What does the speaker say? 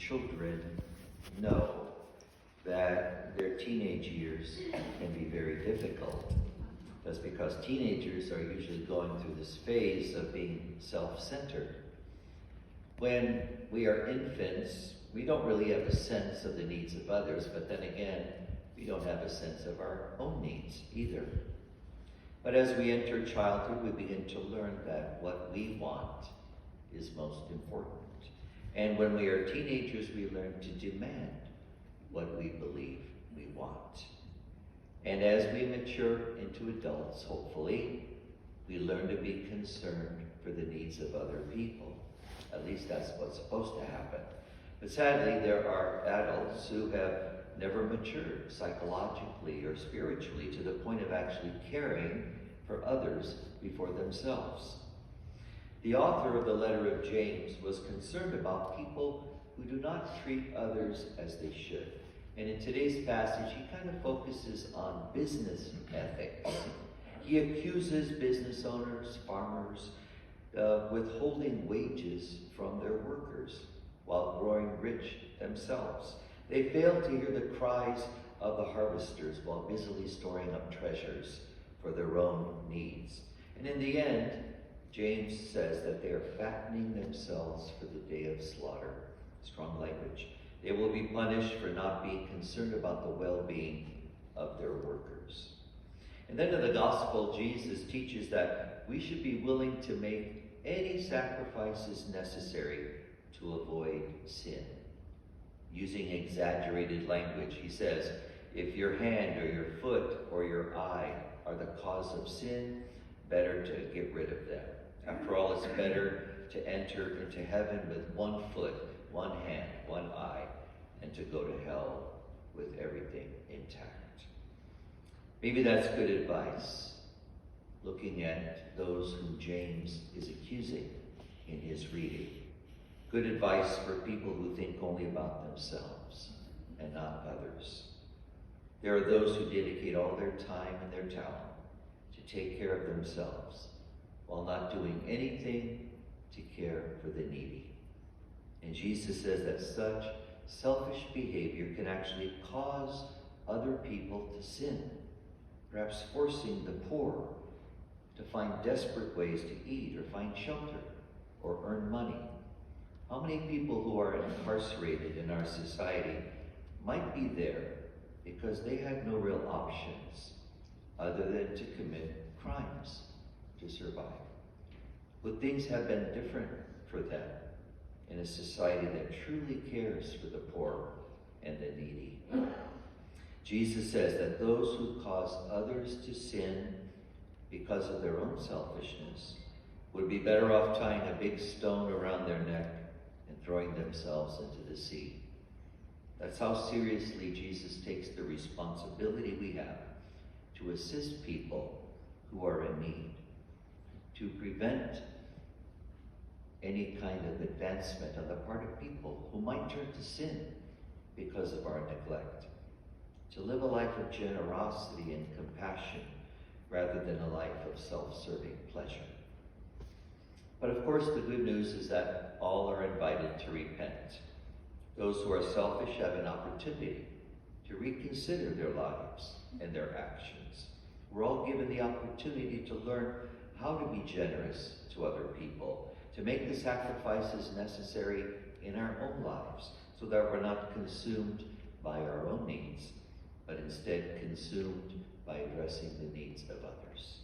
children know that their teenage years can be very difficult. That's because teenagers are usually going through this phase of being self-centered. When we are infants, we don't really have a sense of the needs of others, but then again, we don't have a sense of our own needs either. But as we enter childhood, we begin to learn that what we want is most important. And when we are teenagers, we learn to demand what we believe we want. And as we mature into adults, hopefully, we learn to be concerned for the needs of other people. At least that's what's supposed to happen. But sadly, there are adults who have never matured psychologically or spiritually to the point of actually caring for others before themselves. The author of the letter of James was concerned about people who do not treat others as they should. And in today's passage, he kind of focuses on business ethics. He accuses business owners, farmers, withholding wages from their workers while growing rich themselves. They fail to hear the cries of the harvesters while busily storing up treasures for their own needs. And in the end, James says that they are fattening themselves for the day of slaughter. Strong language. They will be punished for not being concerned about the well-being of their workers. And then in the gospel, Jesus teaches that we should be willing to make any sacrifices necessary to avoid sin. Using exaggerated language, he says, if your hand or your foot or your eye are the cause of sin, better to get rid of them. After all, it's better to enter into heaven with one foot, one hand, one eye, and to go to hell with everything intact. Maybe that's good advice, looking at those whom James is accusing in his reading. Good advice for people who think only about themselves and not others. There are those who dedicate all their time and their talent to take care of themselves while not doing anything to care for the needy. And Jesus says that such selfish behavior can actually cause other people to sin, perhaps forcing the poor to find desperate ways to eat or find shelter or earn money. How many people who are incarcerated in our society might be there because they had no real options other than to commit crimes to survive? Would things have been different for them in a society that truly cares for the poor and the needy? Jesus says that those who cause others to sin because of their own selfishness would be better off tying a big stone around their neck and throwing themselves into the sea. That's how seriously Jesus takes the responsibility we have to assist people who are in need, to prevent any kind of advancement on the part of people who might turn to sin because of our neglect, to live a life of generosity and compassion rather than a life of self-serving pleasure. But of course, the good news is that all are invited to repent. Those who are selfish have an opportunity to reconsider their lives and their actions. We're all given the opportunity to learn how to be generous to other people, to make the sacrifices necessary in our own lives so that we're not consumed by our own needs, but instead consumed by addressing the needs of others.